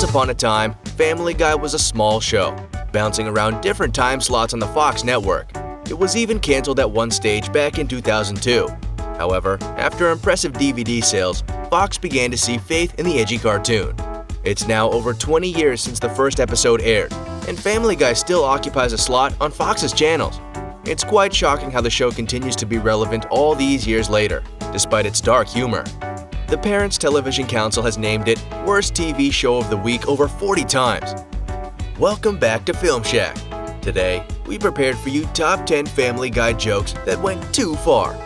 upon a time, Family Guy was a small show, bouncing around different time slots on the Fox network. It was even canceled at one stage back in 2002. However, after impressive DVD sales, Fox began to see faith in the edgy cartoon. It's now over 20 years since the first episode aired, and Family Guy still occupies a slot on Fox's channels. It's quite shocking how the show continues to be relevant all these years later, despite its dark humor. The Parents Television Council has named it Worst TV Show of the Week over 40 times. Welcome back to FilmShack. Today, we prepared for you top 10 Family Guy jokes that went too far.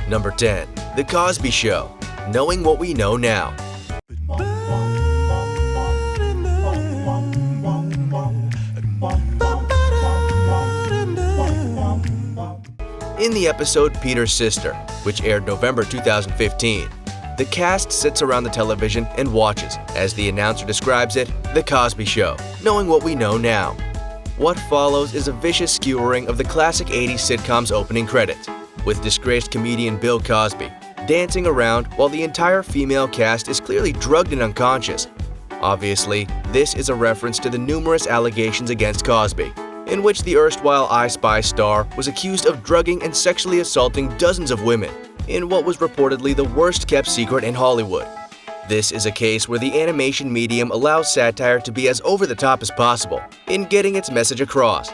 Number 10. The Cosby Show. Knowing what we know now. In the episode Peter's Sister, which aired November 2015, the cast sits around the television and watches, as the announcer describes it, The Cosby Show, knowing what we know now. What follows is a vicious skewering of the classic 80s sitcom's opening credits, with disgraced comedian Bill Cosby dancing around while the entire female cast is clearly drugged and unconscious. Obviously, this is a reference to the numerous allegations against Cosby, in which the erstwhile I Spy star was accused of drugging and sexually assaulting dozens of women, in what was reportedly the worst-kept secret in Hollywood. This is a case where the animation medium allows satire to be as over-the-top as possible in getting its message across.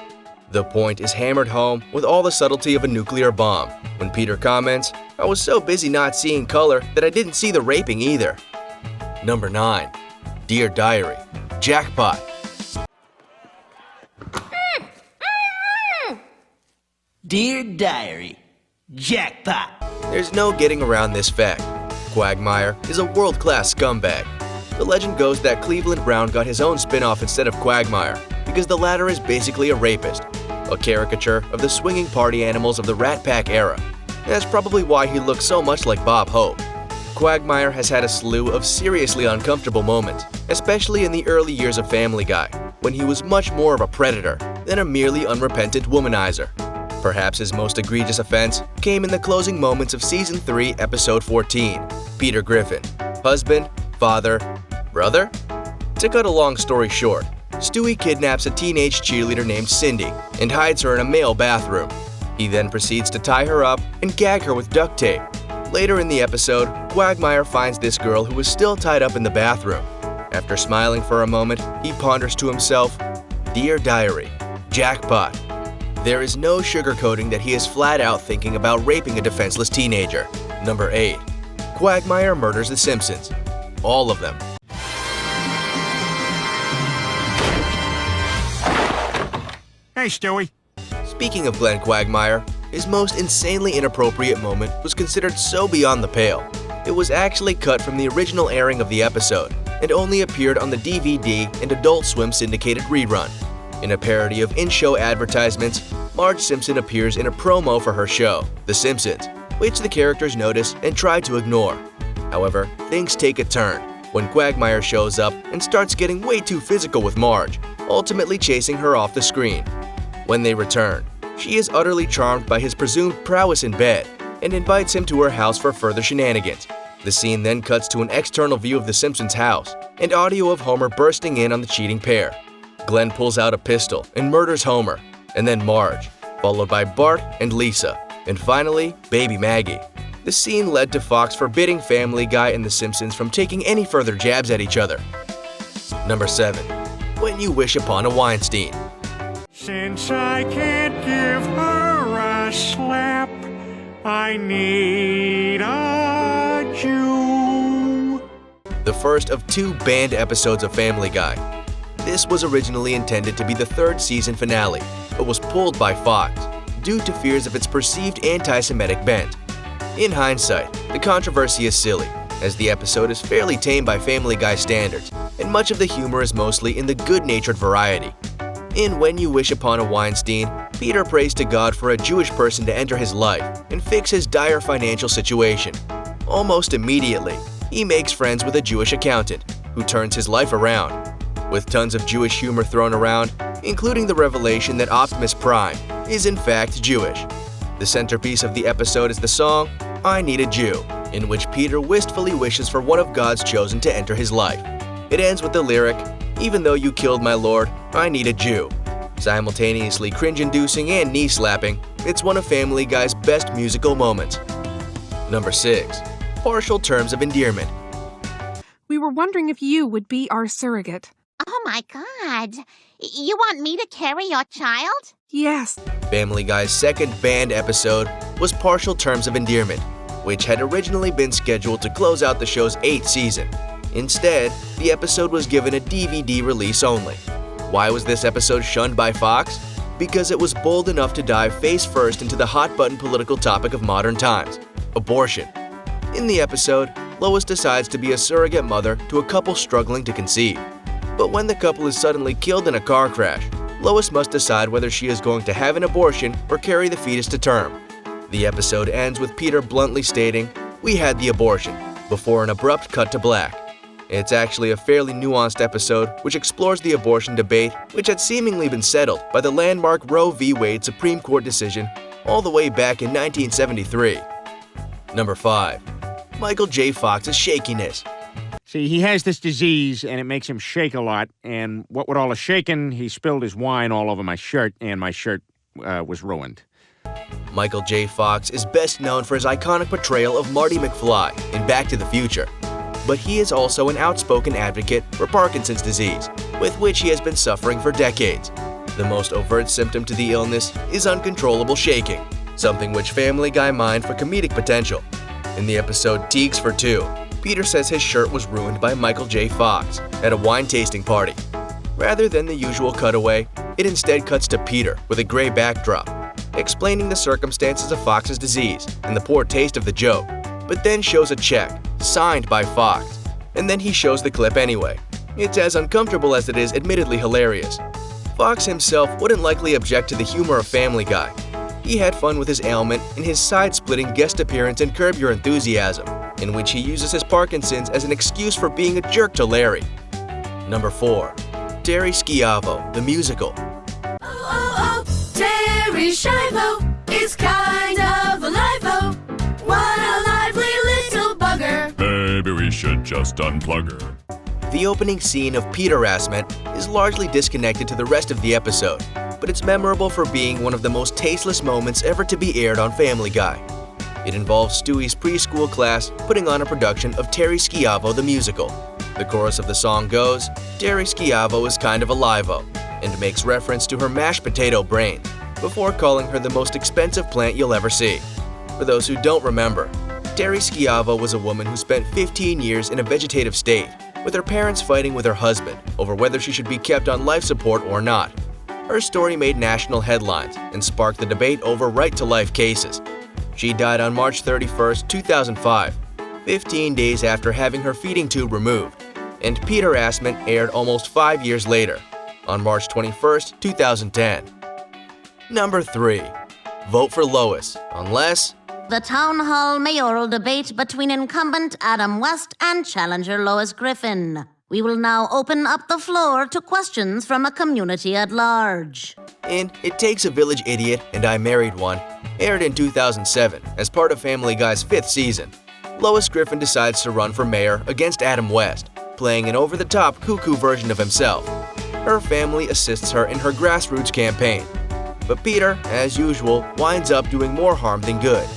The point is hammered home with all the subtlety of a nuclear bomb, when Peter comments, "I was so busy not seeing color that I didn't see the raping either." Number 9. Dear Diary. Jackpot. Dear Diary. Jackpot. There's no getting around this fact. Quagmire is a world-class scumbag. The legend goes that Cleveland Brown got his own spin-off instead of Quagmire because the latter is basically a rapist, a caricature of the swinging party animals of the Rat Pack era. That's probably why he looks so much like Bob Hope. Quagmire has had a slew of seriously uncomfortable moments, especially in the early years of Family Guy, when he was much more of a predator than a merely unrepentant womanizer. Perhaps his most egregious offense came in the closing moments of Season 3, Episode 14, Peter Griffin. Husband, father, brother? To cut a long story short, Stewie kidnaps a teenage cheerleader named Cindy and hides her in a male bathroom. He then proceeds to tie her up and gag her with duct tape. Later in the episode, Quagmire finds this girl who is still tied up in the bathroom. After smiling for a moment, he ponders to himself, "Dear Diary, Jackpot." There is no sugarcoating that he is flat out thinking about raping a defenseless teenager. Number 8. Quagmire murders the Simpsons. All of them. Hey, Stewie. Speaking of Glenn Quagmire, his most insanely inappropriate moment was considered so beyond the pale. It was actually cut from the original airing of the episode and only appeared on the DVD and Adult Swim syndicated rerun. In a parody of in-show advertisements, Marge Simpson appears in a promo for her show, The Simpsons, which the characters notice and try to ignore. However, things take a turn when Quagmire shows up and starts getting way too physical with Marge, ultimately chasing her off the screen. When they return, she is utterly charmed by his presumed prowess in bed and invites him to her house for further shenanigans. The scene then cuts to an external view of The Simpsons' house and audio of Homer bursting in on the cheating pair. Glenn pulls out a pistol and murders Homer, and then Marge, followed by Bart and Lisa, and finally, baby Maggie. The scene led to Fox forbidding Family Guy and The Simpsons from taking any further jabs at each other. Number 7. When You Wish Upon a Weinstein. Since I can't give her a slap, I need a Jew. The first of 2 banned episodes of Family Guy. This was originally intended to be the 3rd season finale, but was pulled by Fox due to fears of its perceived anti-Semitic bent. In hindsight, the controversy is silly, as the episode is fairly tame by Family Guy standards, and much of the humor is mostly in the good-natured variety. In When You Wish Upon a Weinstein, Peter prays to God for a Jewish person to enter his life and fix his dire financial situation. Almost immediately, he makes friends with a Jewish accountant, who turns his life around. With tons of Jewish humor thrown around, including the revelation that Optimus Prime is in fact Jewish. The centerpiece of the episode is the song, I Need a Jew, in which Peter wistfully wishes for one of God's chosen to enter his life. It ends with the lyric, Even though you killed my lord, I need a Jew. Simultaneously cringe-inducing and knee-slapping, it's one of Family Guy's best musical moments. Number 6. Partial terms of endearment. We were wondering if you would be our surrogate. Oh my God. You want me to carry your child? Yes. Family Guy's second banned episode was Partial Terms of Endearment, which had originally been scheduled to close out the show's 8th season. Instead, the episode was given a DVD release only. Why was this episode shunned by Fox? Because it was bold enough to dive face first into the hot-button political topic of modern times: abortion. In the episode, Lois decides to be a surrogate mother to a couple struggling to conceive. But when the couple is suddenly killed in a car crash, Lois must decide whether she is going to have an abortion or carry the fetus to term. The episode ends with Peter bluntly stating, "We had the abortion," before an abrupt cut to black. It's actually a fairly nuanced episode which explores the abortion debate, which had seemingly been settled by the landmark Roe v. Wade Supreme Court decision all the way back in 1973. Number 5. Michael J. Fox's Shakiness. See, he has this disease, and it makes him shake a lot, and what with all the shaking, he spilled his wine all over my shirt, and my shirt was ruined. Michael J. Fox is best known for his iconic portrayal of Marty McFly in Back to the Future. But he is also an outspoken advocate for Parkinson's disease, with which he has been suffering for decades. The most overt symptom to the illness is uncontrollable shaking, something which Family Guy mined for comedic potential. In the episode Teagues for Two, Peter says his shirt was ruined by Michael J. Fox at a wine tasting party. Rather than the usual cutaway, it instead cuts to Peter with a gray backdrop, explaining the circumstances of Fox's disease and the poor taste of the joke, but then shows a check, signed by Fox, and then he shows the clip anyway. It's as uncomfortable as it is admittedly hilarious. Fox himself wouldn't likely object to the humor of Family Guy. He had fun with his ailment in his side-splitting guest appearance in Curb Your Enthusiasm, in which he uses his Parkinson's as an excuse for being a jerk to Larry. Number 4. Terry Schiavo, the musical. Oh, Terry Schiavo is kind of alive-o. What a lively little bugger. Maybe we should just unplug her. The opening scene of Peter harassment is largely disconnected to the rest of the episode, but it's memorable for being one of the most tasteless moments ever to be aired on Family Guy. It involves Stewie's preschool class putting on a production of Terry Schiavo the musical. The chorus of the song goes, "Terry Schiavo is kind of a live-o," and makes reference to her mashed potato brain, before calling her the most expensive plant you'll ever see. For those who don't remember, Terry Schiavo was a woman who spent 15 years in a vegetative state, with her parents fighting with her husband over whether she should be kept on life support or not. Her story made national headlines and sparked the debate over right-to-life cases. She died on March 31, 2005, 15 days after having her feeding tube removed, and Peter harassment aired almost 5 years later, on March 21, 2010. Number 3. Vote for Lois, unless... The town hall mayoral debate between incumbent Adam West and challenger Lois Griffin. We will now open up the floor to questions from a community at large. In It Takes a Village Idiot and I Married One, aired in 2007 as part of Family Guy's 5th season, Lois Griffin decides to run for mayor against Adam West, playing an over-the-top cuckoo version of himself. Her family assists her in her grassroots campaign. But Peter, as usual, winds up doing more harm than good.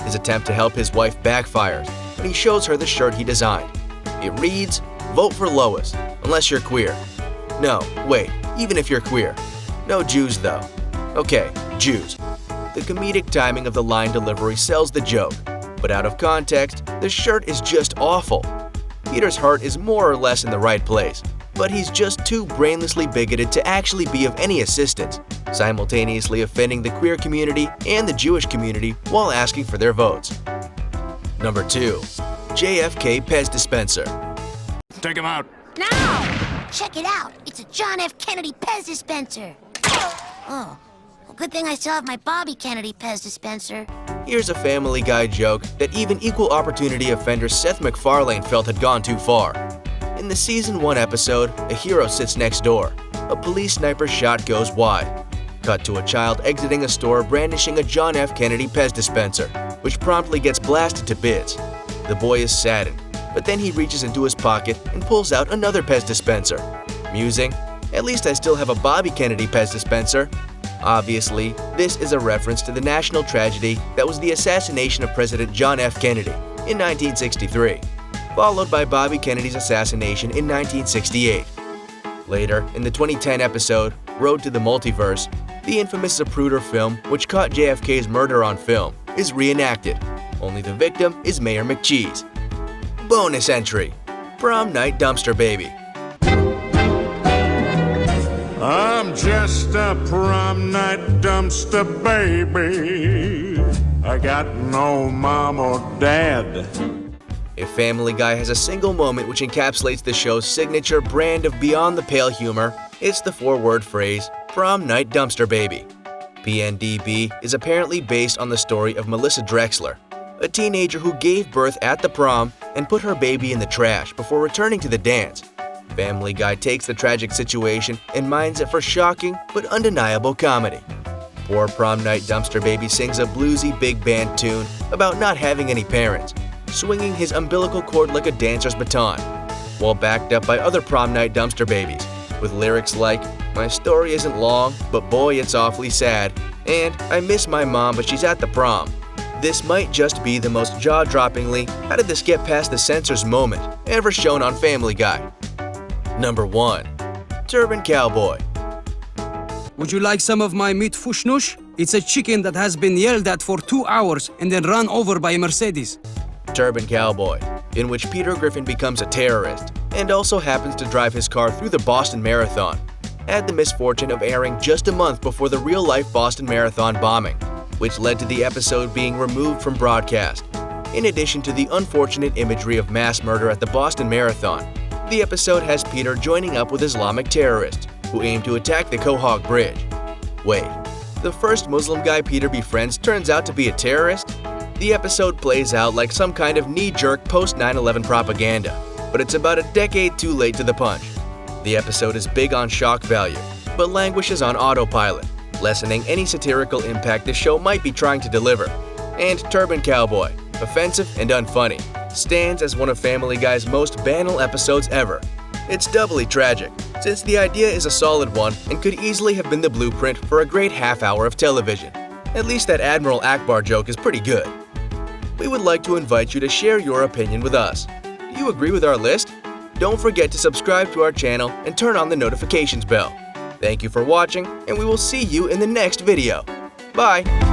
His attempt to help his wife backfires when he shows her the shirt he designed. It reads, "Vote for Lois, unless you're queer." No, wait, even if you're queer. No Jews though. Okay, Jews. The comedic timing of the line delivery sells the joke, but out of context, the shirt is just awful. Peter's heart is more or less in the right place, but he's just too brainlessly bigoted to actually be of any assistance, simultaneously offending the queer community and the Jewish community while asking for their votes. Number 2. JFK Pez Dispenser. Take him out. Now! Check it out. It's a John F. Kennedy Pez Dispenser. Oh, well, good thing I still have my Bobby Kennedy Pez Dispenser. Here's a Family Guy joke that even equal opportunity offender Seth MacFarlane felt had gone too far. In the Season 1 episode, A Hero Sits Next Door, a police sniper's shot goes wide. Cut to a child exiting a store brandishing a John F. Kennedy Pez dispenser, which promptly gets blasted to bits. The boy is saddened, but then he reaches into his pocket and pulls out another Pez dispenser. Musing? At least I still have a Bobby Kennedy Pez dispenser. Obviously, this is a reference to the national tragedy that was the assassination of President John F. Kennedy in 1963, followed by Bobby Kennedy's assassination in 1968. Later, in the 2010 episode, Road to the Multiverse, the infamous Zapruder film, which caught JFK's murder on film, is reenacted, only the victim is Mayor McCheese. Bonus entry: Prom Night Dumpster Baby. I'm just a prom night dumpster baby. I got no mom or dad. If Family Guy has a single moment which encapsulates the show's signature brand of beyond-the-pale humor, it's the four-word phrase, Prom Night Dumpster Baby. PNDB is apparently based on the story of Melissa Drexler, a teenager who gave birth at the prom and put her baby in the trash before returning to the dance. Family Guy takes the tragic situation and mines it for shocking but undeniable comedy. Poor Prom Night Dumpster Baby sings a bluesy big band tune about not having any parents, swinging his umbilical cord like a dancer's baton, while backed up by other Prom Night Dumpster Babies, with lyrics like, "My story isn't long, but boy it's awfully sad," and "I miss my mom but she's at the prom." This might just be the most jaw-droppingly "how did this get past the censors" moment ever shown on Family Guy. Number 1. Turban Cowboy. Would you like some of my meat fushnush? It's a chicken that has been yelled at for 2 hours and then run over by a Mercedes. Turban Cowboy, in which Peter Griffin becomes a terrorist and also happens to drive his car through the Boston Marathon, had the misfortune of airing just a month before the real-life Boston Marathon bombing, which led to the episode being removed from broadcast. In addition to the unfortunate imagery of mass murder at the Boston Marathon, the episode has Peter joining up with Islamic terrorists who aim to attack the Quahog Bridge. Wait, the first Muslim guy Peter befriends turns out to be a terrorist? The episode plays out like some kind of knee-jerk post-9/11 propaganda, but it's about a decade too late to the punch. The episode is big on shock value, but languishes on autopilot, lessening any satirical impact the show might be trying to deliver. And Turban Cowboy, offensive and unfunny, stands as one of Family Guy's most banal episodes ever. It's doubly tragic, since the idea is a solid one and could easily have been the blueprint for a great half-hour of television. At least that Admiral Akbar joke is pretty good. We would like to invite you to share your opinion with us. Do you agree with our list? Don't forget to subscribe to our channel and turn on the notifications bell. Thank you for watching, and we will see you in the next video. Bye!